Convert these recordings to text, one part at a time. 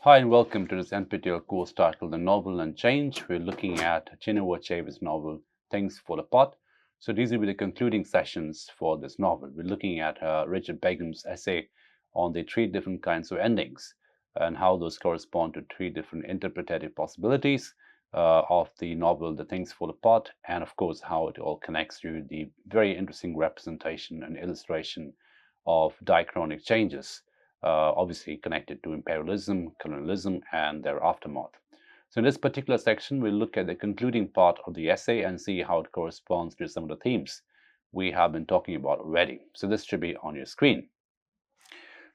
Hi and welcome to this NPTEL course titled The Novel and Change. We're looking at Chinua Achebe's novel Things Fall Apart. So these will be the concluding sessions for this novel. We're looking at Richard Begum's essay on the three different kinds of endings and how those correspond to three different interpretative possibilities of the novel The Things Fall Apart, and of course how it all connects to the very interesting representation and illustration of diachronic changes, obviously connected to imperialism, colonialism, and their aftermath. So in this particular section, we'll look at the concluding part of the essay and see how it corresponds to some of the themes we have been talking about already. So this should be on your screen.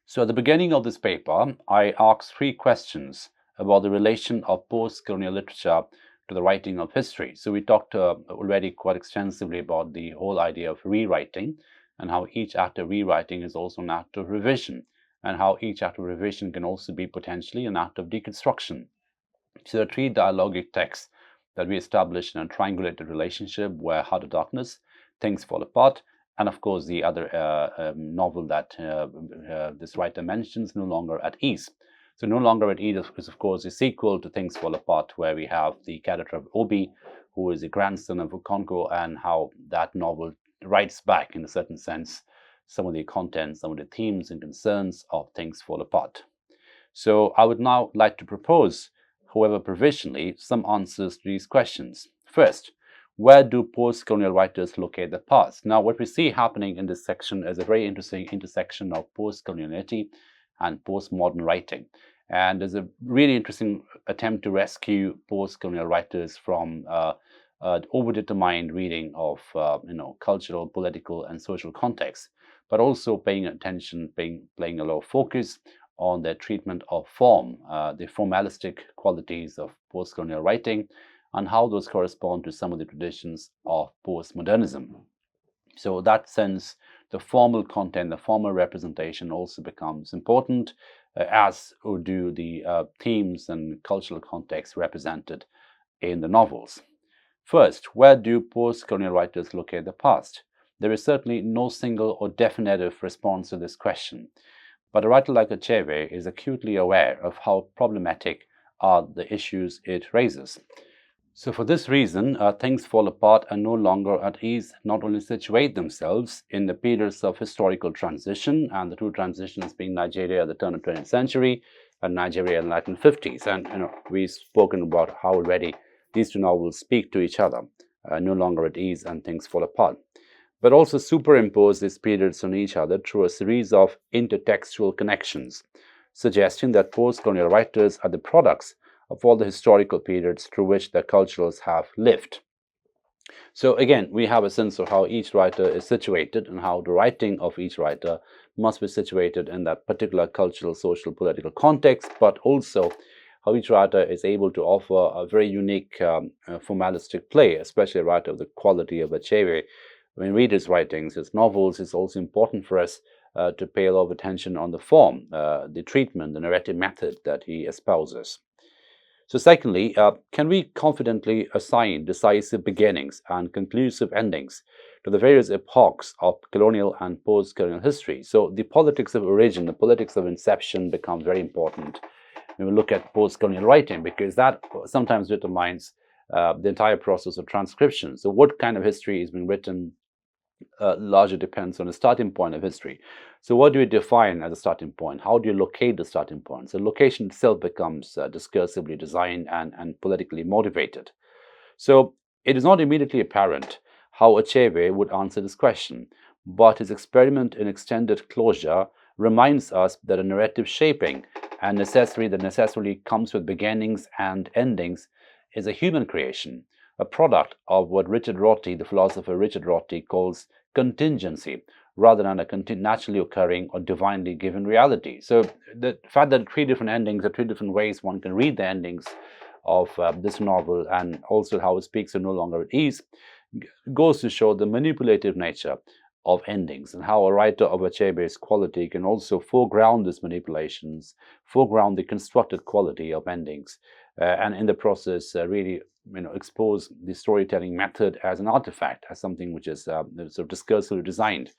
So at the beginning of this paper, I asked three questions about the relation of post-colonial literature to the writing of history. So we talked already quite extensively about the whole idea of rewriting and how each act of rewriting is also an act of revision, and how each act of revision can also be potentially an act of deconstruction. So there are three dialogic texts that we established in a triangulated relationship where Heart of Darkness, Things Fall Apart, and of course the other novel that this writer mentions, No Longer at Ease. So No Longer at Ease is of course a sequel to Things Fall Apart, where we have the character of Obi, who is a grandson of Okonkwo, and how that novel writes back in a certain sense some of the content, some of the themes and concerns of Things Fall Apart. So I would now like to propose, however provisionally, some answers to these questions. First, where do post-colonial writers locate the past? Now, what we see happening in this section is a very interesting intersection of post-coloniality and postmodern writing. And there's a really interesting attempt to rescue post-colonial writers from overdetermined reading of cultural, political, and social context, but also paying attention, playing a lot of focus on their treatment of form, the formalistic qualities of post-colonial writing, and how those correspond to some of the traditions of postmodernism. So in that sense, the formal content, the formal representation also becomes important, as do the themes and cultural contexts represented in the novels. First, where do post-colonial writers locate the past? There is certainly no single or definitive response to this question, but a writer like Achebe is acutely aware of how problematic are the issues it raises. So for this reason, Things Fall Apart and No Longer at Ease not only situate themselves in the periods of historical transition, and the two transitions being Nigeria at the turn of the 20th century and Nigeria in the 1950s. And we've spoken about how already these two novels speak to each other, No Longer at Ease and Things Fall Apart, but also superimpose these periods on each other through a series of intertextual connections, suggesting that post-colonial writers are the products of all the historical periods through which their cultures have lived. So again, we have a sense of how each writer is situated and how the writing of each writer must be situated in that particular cultural, social, political context, but also how each writer is able to offer a very unique formalistic play, especially a writer of the quality of Achebe. When we read his writings, his novels, it's also important for us to pay a lot of attention on the form, the treatment, the narrative method that he espouses. So secondly, can we confidently assign decisive beginnings and conclusive endings to the various epochs of colonial and post-colonial history? So the politics of origin, the politics of inception becomes very important when we look at post-colonial writing, because that sometimes determines the entire process of transcription. So what kind of history is being written largely depends on the starting point of history. So what do you define as a starting point? How do you locate the starting point? So location itself becomes discursively designed and politically motivated. So it is not immediately apparent how Achebe would answer this question, but his experiment in extended closure reminds us that a narrative shaping and that necessarily comes with beginnings and endings is a human creation, a product of what Richard Rorty, the philosopher Richard Rorty, calls contingency, rather than a naturally occurring or divinely given reality. So the fact that three different endings are three different ways one can read the endings of this novel, and also how it speaks of No Longer at Ease, goes to show the manipulative nature of endings, and how a writer of Achebe's quality can also foreground these manipulations, foreground the constructed quality of endings, and in the process really expose the storytelling method as an artifact, as something which is sort of discursively designed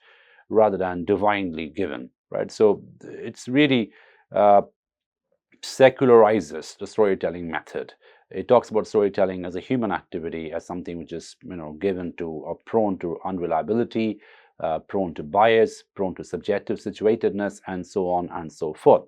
rather than divinely given, right? So it's really secularizes the storytelling method. It talks about storytelling as a human activity, as something which is given to or prone to unreliability, prone to bias, prone to subjective situatedness, and so on and so forth.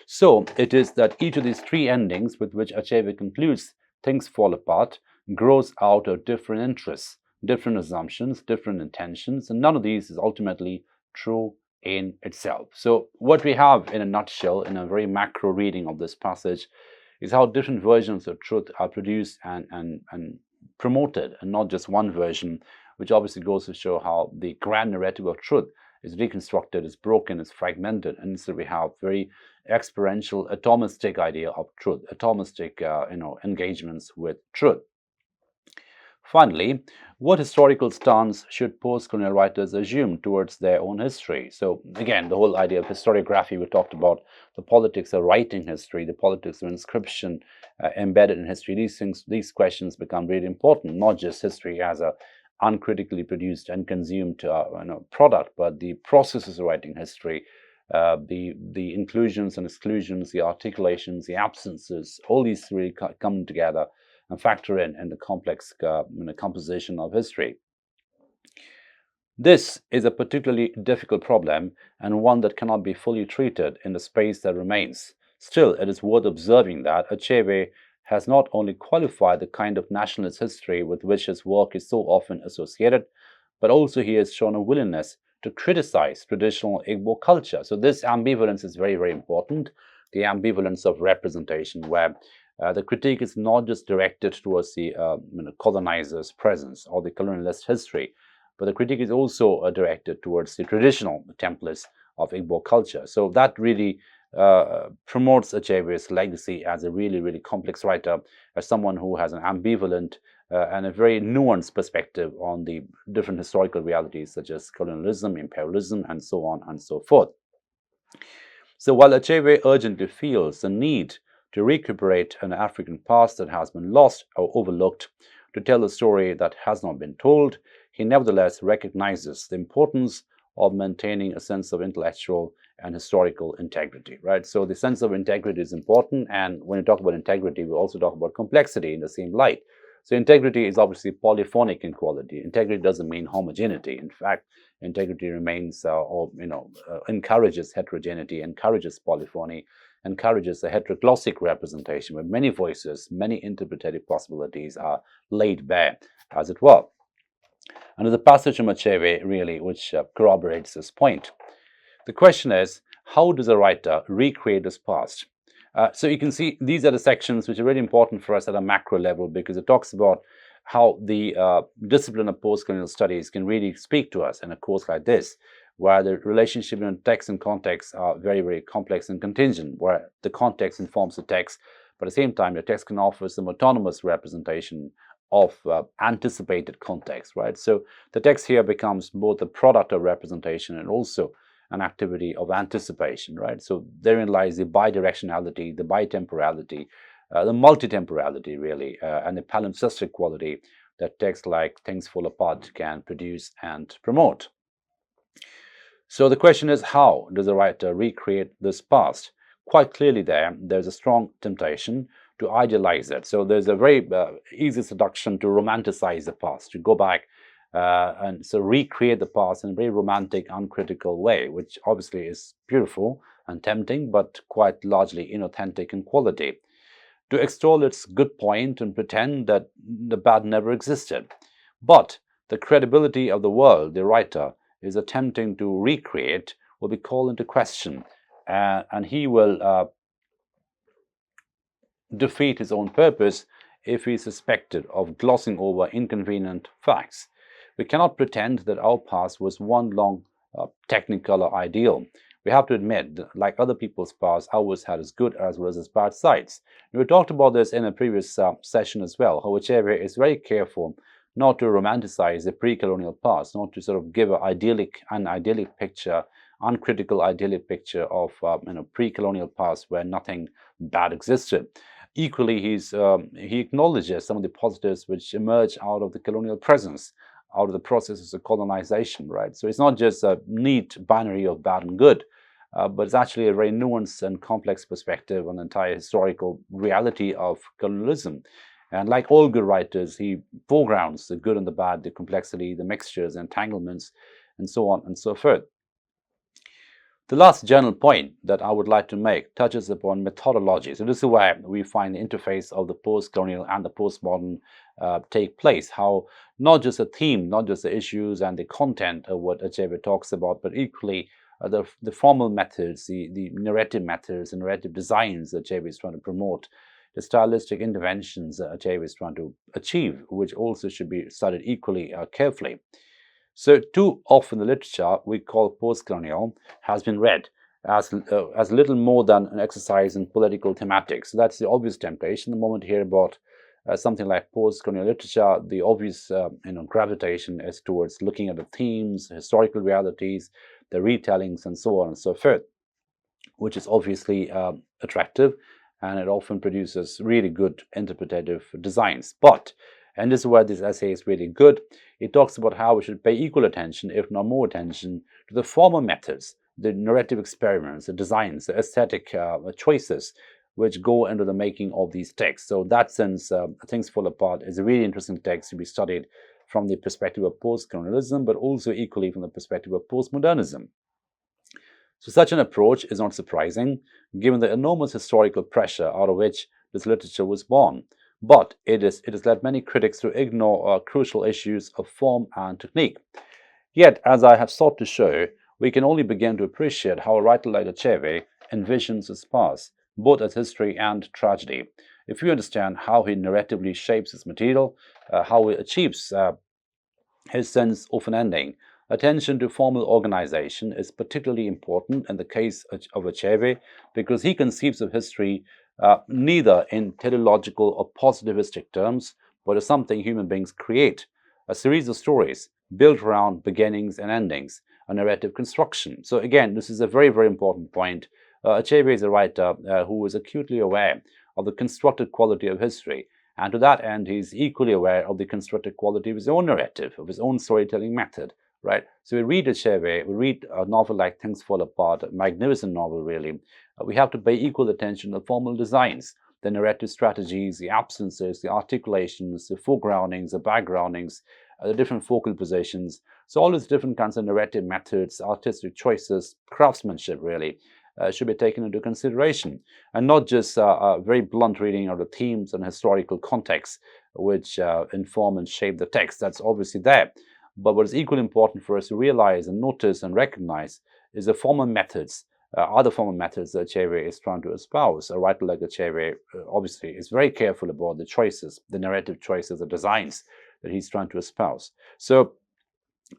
So it is that each of these three endings with which Achebe concludes things fall apart grows out of different interests, different assumptions, different intentions, and none of these is ultimately true in itself. So what we have in a nutshell, in a very macro reading of this passage, is how different versions of truth are produced and promoted, and not just one version, which obviously goes to show how the grand narrative of truth is reconstructed, is broken, is fragmented, and so we have very experiential, atomistic idea of truth, atomistic, engagements with truth. Finally, what historical stance should post-colonial writers assume towards their own history? So again, the whole idea of historiography, we talked about the politics of writing history, the politics of inscription embedded in history. These things, these questions become really important, not just history as a uncritically produced and consumed product, but the processes of writing history, the inclusions and exclusions, the articulations, the absences, all these three come together and factor in the complex composition of history. This is a particularly difficult problem and one that cannot be fully treated in the space that remains. Still, it is worth observing that Achebe has not only qualified the kind of nationalist history with which his work is so often associated, but also he has shown a willingness to criticize traditional Igbo culture. So this ambivalence is very, very important. The ambivalence of representation, where the critique is not just directed towards the colonizer's presence or the colonialist history, but the critique is also directed towards the traditional templates of Igbo culture. So that really promotes Achebe's legacy as a really, really complex writer, as someone who has an ambivalent and a very nuanced perspective on the different historical realities such as colonialism, imperialism, and so on and so forth. So while Achebe urgently feels the need to recuperate an African past that has been lost or overlooked, to tell a story that has not been told, he nevertheless recognizes the importance of maintaining a sense of intellectual and historical integrity, right? So the sense of integrity is important, and when we talk about integrity, we also talk about complexity in the same light. So integrity is obviously polyphonic in quality. Integrity doesn't mean homogeneity. In fact, integrity remains encourages heterogeneity, encourages polyphony, encourages a heteroglossic representation where many voices, many interpretative possibilities are laid bare, as it were. And there's a passage from Achebe, really, which corroborates this point. The question is, how does a writer recreate this past? So you can see these are the sections which are really important for us at a macro level, because it talks about how the discipline of post-colonial studies can really speak to us in a course like this, where the relationship between text and context are very, very complex and contingent, where the context informs the text, but at the same time, the text can offer some autonomous representation of anticipated context, right? So the text here becomes both a product of representation and also an activity of anticipation, right? So therein lies the bidirectionality, the bitemporality, the multitemporality, really, and the palimpsestic quality that texts like Things Fall Apart can produce and promote. So the question is, how does a writer recreate this past? Quite clearly there's a strong temptation to idealize it. So there's a very easy seduction to romanticize the past, to go back and so recreate the past in a very romantic, uncritical way, which obviously is beautiful and tempting, but quite largely inauthentic in quality. To extol its good point and pretend that the bad never existed. But the credibility of the world the writer is attempting to recreate will be called into question, and he will defeat his own purpose if he is suspected of glossing over inconvenient facts. We cannot pretend that our past was one long technicolor ideal. We have to admit that, like other people's past, ours had as good as well as its bad sides. And we talked about this in a previous session as well, how Achebe is very careful not to romanticize the pre-colonial past, not to sort of give an idyllic picture, uncritical idyllic picture of pre-colonial past where nothing bad existed. Equally, he acknowledges some of the positives which emerge out of the colonial presence, out of the processes of colonization, right? So it's not just a neat binary of bad and good. but it's actually a very nuanced and complex perspective on the entire historical reality of colonialism. And like all good writers, he foregrounds the good and the bad, the complexity, the mixtures, entanglements, and so on and so forth. The last general point that I would like to make touches upon methodology. So this is where we find the interface of the post-colonial and the postmodern take place. How not just a theme, not just the issues and the content of what Achebe talks about, but equally the formal methods, the narrative methods, the narrative designs that Achebe is trying to promote, the stylistic interventions that Achebe is trying to achieve, which also should be studied equally carefully. So too often the literature we call post-colonial has been read as little more than an exercise in political thematics. So that's the obvious temptation. The moment you hear about something like post-colonial literature, the obvious gravitation is towards looking at the themes, historical realities, the retellings, and so on and so forth, which is obviously attractive, and it often produces really good interpretative designs. But, and this is where this essay is really good, it talks about how we should pay equal attention, if not more attention, to the former methods, the narrative experiments, the designs, the aesthetic choices, which go into the making of these texts. So in that sense, Things Fall Apart is a really interesting text to be studied from the perspective of post-colonialism, but also equally from the perspective of postmodernism. So such an approach is not surprising, given the enormous historical pressure out of which this literature was born. But it has led many critics to ignore crucial issues of form and technique. Yet, as I have sought to show, we can only begin to appreciate how a writer like Achebe envisions his past, both as history and tragedy, if we understand how he narratively shapes his material, how he achieves his sense of an ending. Attention to formal organization is particularly important in the case of Achebe because he conceives of history neither in teleological or positivistic terms, but as something human beings create, a series of stories built around beginnings and endings, a narrative construction. So again, this is a very, very important point. Achebe is a writer who is acutely aware of the constructed quality of history, and to that end, he's equally aware of the constructed quality of his own narrative, of his own storytelling method, right? So we read Achebe, we read a novel like Things Fall Apart, a magnificent novel really. We have to pay equal attention to the formal designs, the narrative strategies, the absences, the articulations, the foregroundings, the backgroundings, the different focal positions. So all these different kinds of narrative methods, artistic choices, craftsmanship really, should be taken into consideration, and not just a very blunt reading of the themes and historical context which inform and shape the text. That's obviously there. But what is equally important for us to realize and notice and recognize is the formal methods, other formal methods that Achebe is trying to espouse. A writer like Achebe obviously is very careful about the choices, the narrative choices, the designs that he's trying to espouse. So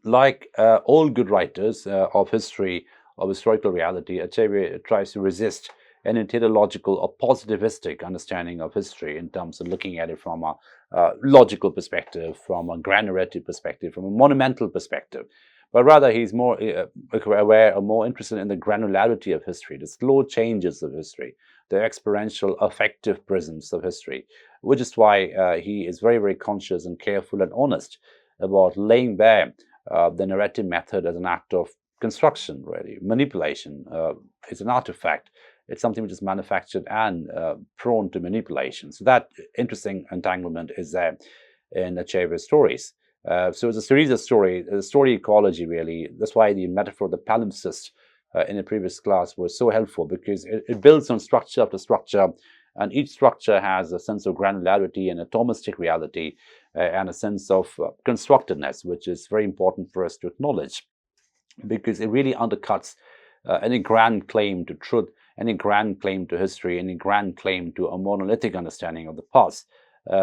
like all good writers of history, of historical reality, Achebe tries to resist any teleological or positivistic understanding of history in terms of looking at it from a logical perspective, from a grand narrative perspective, from a monumental perspective. But rather, he's more aware or more interested in the granularity of history, the slow changes of history, the experiential affective prisms of history, which is why he is very, very conscious and careful and honest about laying bare the narrative method as an act of construction, really, manipulation. It's an artifact. It's something which is manufactured and prone to manipulation. So that interesting entanglement is there in Achebe's stories. So it's a series of stories, a story ecology, really. That's why the metaphor of the palimpsest in a previous class was so helpful, because it builds on structure after structure, and each structure has a sense of granularity and atomistic reality and a sense of constructedness, which is very important for us to acknowledge, because it really undercuts any grand claim to truth, any grand claim to history, any grand claim to a monolithic understanding of the past,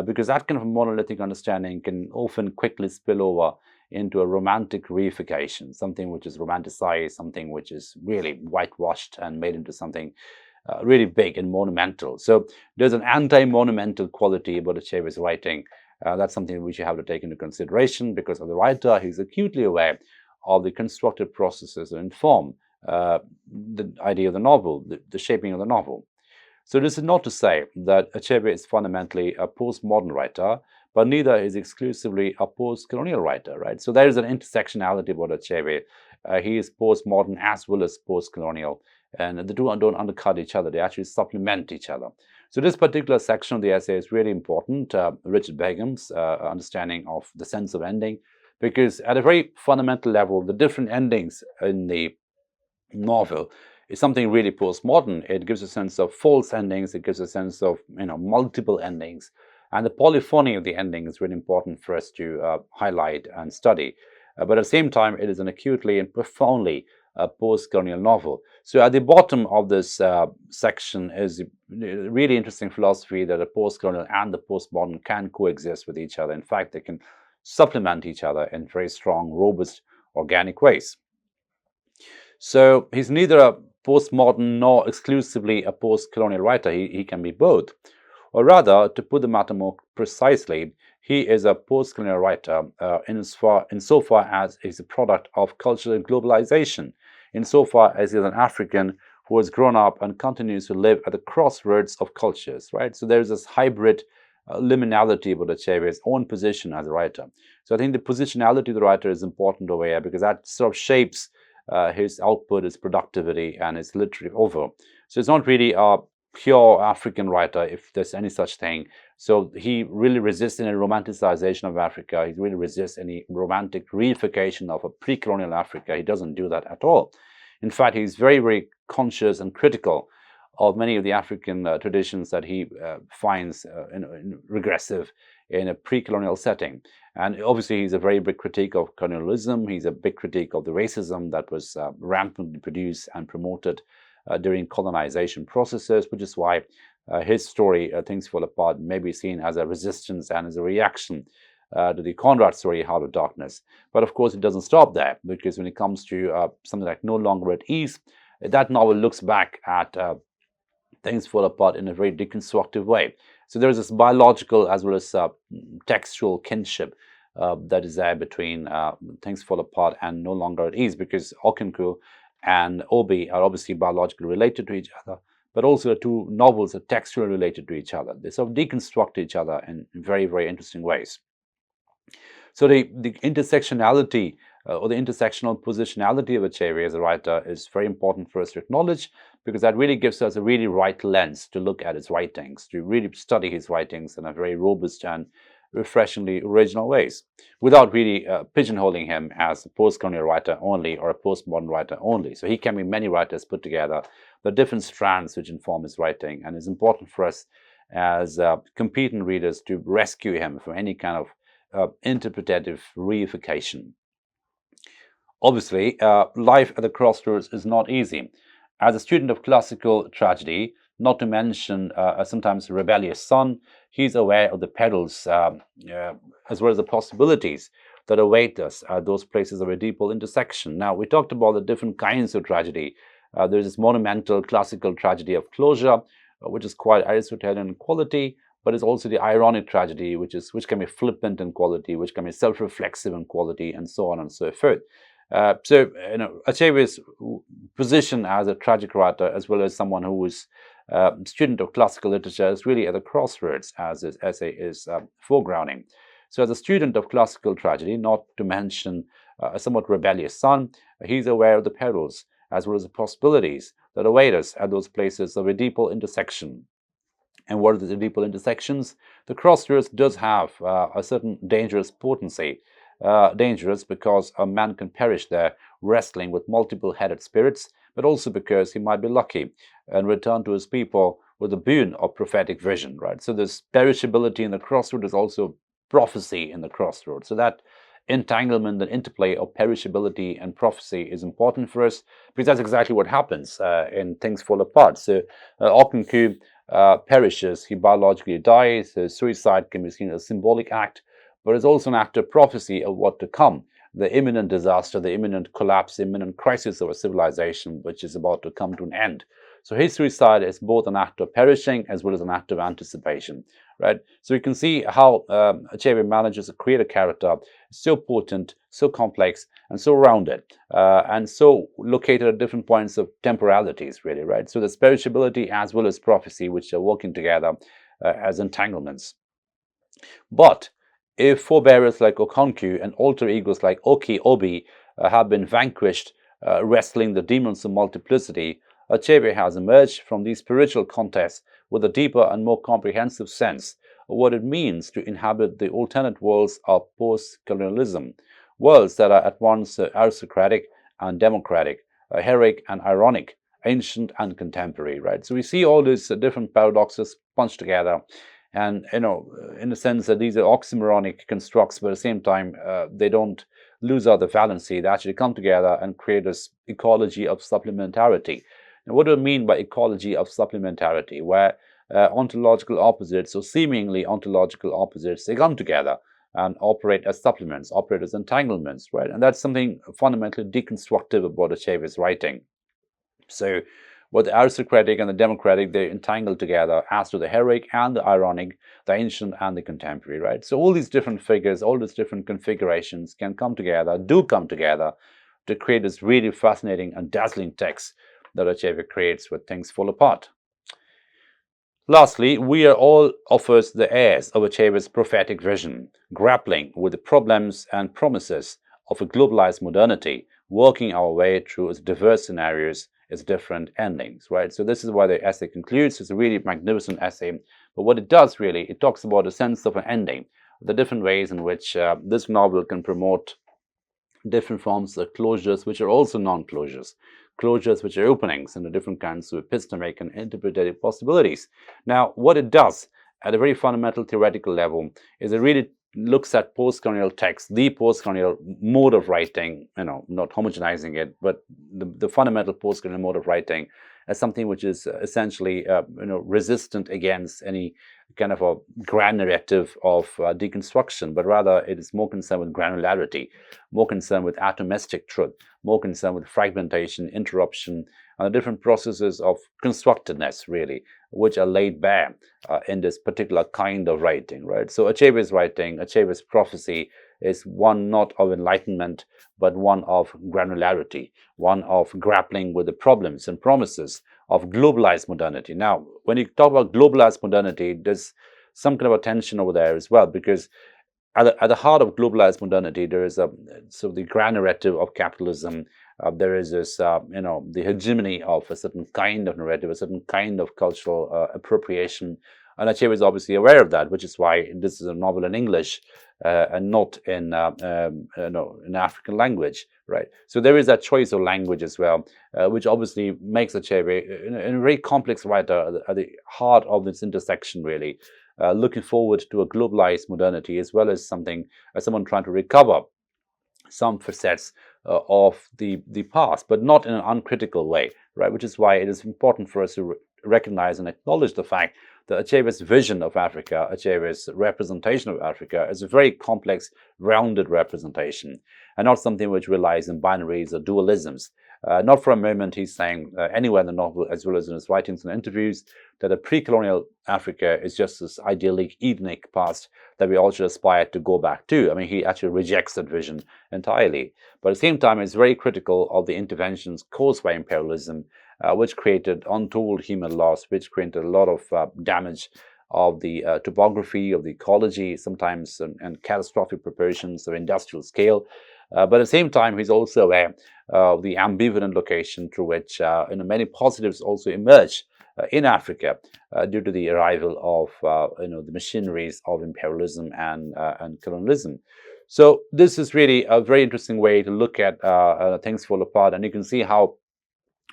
because that kind of monolithic understanding can often quickly spill over into a romantic reification, something which is romanticized, something which is really whitewashed and made into something really big and monumental. So there's an anti-monumental quality about Achebe's writing. That's something which you have to take into consideration, because of the writer, he's acutely aware of the constructive processes that inform the idea of the novel, the shaping of the novel. So this is not to say that Achebe is fundamentally a postmodern writer, but neither is exclusively a post-colonial writer, right? So there is an intersectionality about Achebe. He is postmodern as well as post-colonial, and the two don't undercut each other. They actually supplement each other. So this particular section of the essay is really important, Richard Begum's understanding of the sense of ending, because at a very fundamental level, the different endings in the novel is something really postmodern. It gives a sense of false endings. It gives a sense of multiple endings, and the polyphony of the ending is really important for us to highlight and study. But at the same time, it is an acutely and profoundly post-colonial novel. So at the bottom of this section is a really interesting philosophy that the post-colonial and the postmodern can coexist with each other. In fact, they can supplement each other in very strong, robust, organic ways. So he's neither a postmodern nor exclusively a post-colonial writer. He can be both. Or rather, to put the matter more precisely, he is a post-colonial writer insofar as he's a product of cultural globalization, insofar as he's an African who has grown up and continues to live at the crossroads of cultures, right? So there's this hybrid liminality about Achebe's own position as a writer. So I think the positionality of the writer is important over here, because that sort of shapes his output, his productivity, and his literary over. So it's not really a pure African writer, if there's any such thing. So he really resists any romanticization of Africa. He really resists any romantic reification of a pre-colonial Africa. He doesn't do that at all. In fact, he's very, very conscious and critical of many of the African traditions that he finds regressive in a pre-colonial setting. And obviously, he's a very big critique of colonialism. He's a big critique of the racism that was rampantly produced and promoted during colonization processes, which is why his story, Things Fall Apart, may be seen as a resistance and as a reaction to the Conrad story, Heart of Darkness. But of course, it doesn't stop there, because when it comes to something like No Longer at Ease, that novel looks back at Things Fall Apart in a very deconstructive way. So there's this biological as well as textual kinship that is there between Things Fall Apart and No Longer at Ease, because Okonkwo and Obi are obviously biologically related to each other, but also the two novels are textually related to each other. They sort of deconstruct each other in very, very interesting ways. So the intersectionality or the intersectional positionality of Achebe as a writer is very important for us to acknowledge, because that really gives us a really right lens to look at his writings, to really study his writings in a very robust and refreshingly original ways, without really pigeonholing him as a post-colonial writer only or a postmodern writer only. So he can be many writers put together, the different strands which inform his writing, and it's important for us as competent readers to rescue him from any kind of interpretative reification. Obviously, life at the crossroads is not easy. As a student of classical tragedy, not to mention a sometimes rebellious son, he's aware of the perils as well as the possibilities that await us at those places of a deeper intersection. Now, we talked about the different kinds of tragedy. There's this monumental classical tragedy of closure, which is quite Aristotelian in quality, but it's also the ironic tragedy, which can be flippant in quality, which can be self-reflexive in quality, and so on and so forth. So, Achebe's position as a tragic writer, as well as someone who is a student of classical literature, is really at the crossroads, as his essay is foregrounding. So, as a student of classical tragedy, not to mention a somewhat rebellious son, he's aware of the perils as well as the possibilities that await us at those places of a deeper intersection. And what are the deeper intersections? The crossroads does have a certain dangerous potency. Dangerous because a man can perish there wrestling with multiple-headed spirits, but also because he might be lucky and return to his people with the boon of prophetic vision, right? So there's perishability in the crossroad. There's also prophecy in the crossroad. So that entanglement and interplay of perishability and prophecy is important for us, because that's exactly what happens in Things Fall Apart. So Okonkwo perishes, he biologically dies. His suicide can be seen as a symbolic act, but it's also an act of prophecy of what to come, the imminent disaster, the imminent collapse, the imminent crisis of a civilization which is about to come to an end. So his suicide is both an act of perishing as well as an act of anticipation, right? So you can see how Achebe manages to create a character so potent, so complex, and so rounded, and so located at different points of temporalities, really, right? So there's perishability as well as prophecy, which are working together as entanglements. But if forebearers like Okonkwo and alter egos like Oki Obi have been vanquished, wrestling the demons of multiplicity, Achebe has emerged from these spiritual contests with a deeper and more comprehensive sense of what it means to inhabit the alternate worlds of post-colonialism, worlds that are at once aristocratic and democratic, heroic and ironic, ancient and contemporary, right? So we see all these different paradoxes punched together, and in the sense that these are oxymoronic constructs, but at the same time they don't lose out the valency. They actually come together and create this ecology of supplementarity. And what do I mean by ecology of supplementarity? Where ontological opposites, or seemingly ontological opposites, they come together and operate as supplements, operate as entanglements, right? And that's something fundamentally deconstructive about Achebe's writing. So what the aristocratic and the democratic, they entangled together, as do the heroic and the ironic, the ancient and the contemporary, right? So all these different figures, all these different configurations can come together, do come together, to create this really fascinating and dazzling text that Achebe creates with Things Fall Apart. Lastly, we are all of us the heirs of Achebe's prophetic vision, grappling with the problems and promises of a globalized modernity, working our way through its diverse scenarios, its different endings, right? So this is why the essay concludes. It's a really magnificent essay, but what it does really, it talks about a sense of an ending, the different ways in which this novel can promote different forms of closures, which are also non-closures, closures which are openings, and the different kinds of epistemic and interpretative possibilities. Now, what it does at a very fundamental theoretical level is it really looks at post-colonial text, the post-colonial mode of writing, not homogenizing it, but the fundamental post-colonial mode of writing as something which is essentially, resistant against any kind of a grand narrative of deconstruction, but rather it is more concerned with granularity, more concerned with atomistic truth, more concerned with fragmentation, interruption, and the different processes of constructedness, really, which are laid bare in this particular kind of writing, right? So Achebe's writing, Achebe's prophecy, is one not of enlightenment, but one of granularity, one of grappling with the problems and promises of globalized modernity. Now, when you talk about globalized modernity, there's some kind of a tension over there as well, because at the heart of globalized modernity, there is the grand narrative of capitalism. There is this, the hegemony of a certain kind of narrative, a certain kind of cultural appropriation. And Achebe is obviously aware of that, which is why this is a novel in English and not in in African language, right? So there is that choice of language as well, which obviously makes Achebe a very complex writer at the heart of this intersection, really, looking forward to a globalized modernity, as well as someone trying to recover some facets of the past, but not in an uncritical way, right? Which is why it is important for us to recognize and acknowledge the fact that Achebe's vision of Africa, Achebe's representation of Africa, is a very complex, rounded representation, and not something which relies on binaries or dualisms. Not for a moment he's saying anywhere in the novel, as well as in his writings and interviews, that a pre-colonial Africa is just this idyllic, Edenic past that we all should aspire to go back to. I mean, he actually rejects that vision entirely. But at the same time, he's very critical of the interventions caused by imperialism, which created untold human loss, which created a lot of damage of the topography, of the ecology, sometimes in catastrophic proportions of industrial scale. But at the same time, he's also aware of the ambivalent location through which many positives also emerge in Africa due to the arrival of the machineries of imperialism and colonialism. So this is really a very interesting way to look at Things Fall Apart, and you can see how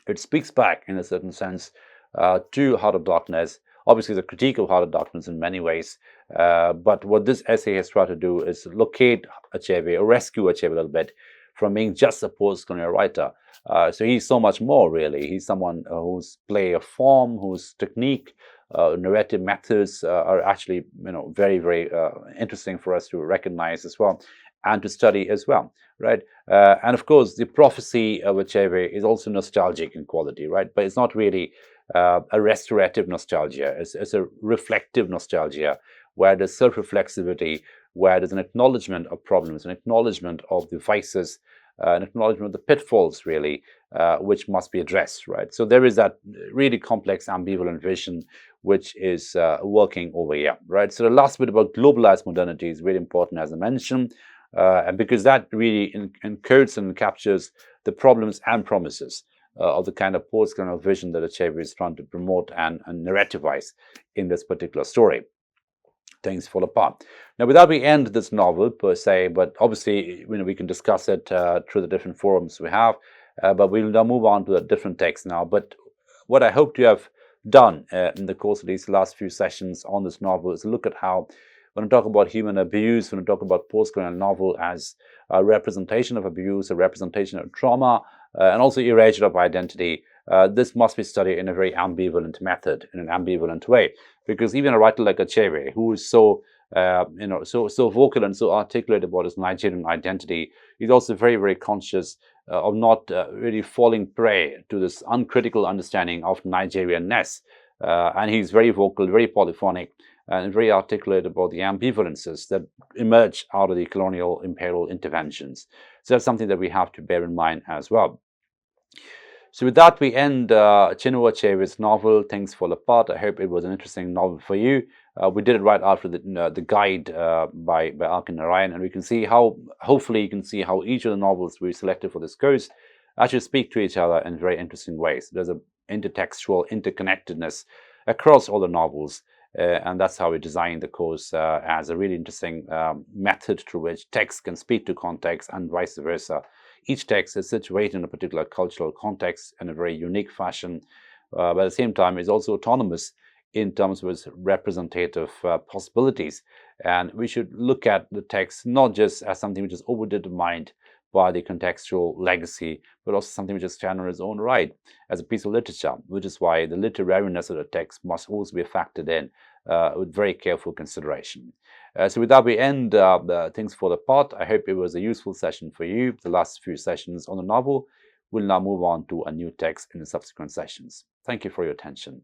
it speaks back in a certain sense to Heart of Darkness. Obviously, the critique of Heart of Darkness in many ways, but what this essay has tried to do is locate Achebe, or rescue Achebe a little bit from being just a post-colonial writer. So he's so much more, really. He's someone whose play of form, whose technique, narrative methods are actually, very, very interesting for us to recognize as well, and to study as well, right? And of course, the prophecy of Achebe is also nostalgic in quality, right? But it's not really a restorative nostalgia. It's a reflective nostalgia, where there's self-reflexivity, where there's an acknowledgement of problems, an acknowledgement of the vices, an acknowledgement of the pitfalls, really, which must be addressed, right? So there is that really complex, ambivalent vision which is working over here, right? So the last bit about globalized modernity is really important, as I mentioned, and because that really encodes and captures the problems and promises of the kind of post-colonial vision that Achebe is trying to promote and narrativize in this particular story. Things fall apart. Now, without we end this novel per se, but obviously, we can discuss it through the different forums we have, but we'll now move on to a different text now. But what I hope to have done in the course of these last few sessions on this novel is look at how, when I talk about human abuse, when I talk about post-colonial novel as a representation of abuse, a representation of trauma, and also erasure of identity, this must be studied in a very ambivalent method, in an ambivalent way. Because even a writer like Achebe, who is so so vocal and so articulate about his Nigerian identity, is also very, very conscious of not really falling prey to this uncritical understanding of Nigerianness. And he's very vocal, very polyphonic, and very articulate about the ambivalences that emerge out of the colonial imperial interventions. So that's something that we have to bear in mind as well. So with that, we end Chinua Achebe's novel, Things Fall Apart. I hope it was an interesting novel for you. We did it right after the guide by R.K. Narayan, and we can see how, hopefully you can see how each of the novels we selected for this course actually speak to each other in very interesting ways. There's an intertextual interconnectedness across all the novels, and that's how we designed the course as a really interesting method through which text can speak to context and vice versa. Each text is situated in a particular cultural context in a very unique fashion, but at the same time is also autonomous in terms of its representative possibilities. And we should look at the text not just as something which is overdetermined by the contextual legacy, but also something which is standing on its own right as a piece of literature, which is why the literariness of the text must also be factored in with very careful consideration. So with that, we end Things Fall Apart. I hope it was a useful session for you. The last few sessions on the novel. We'll now move on to a new text in the subsequent sessions. Thank you for your attention.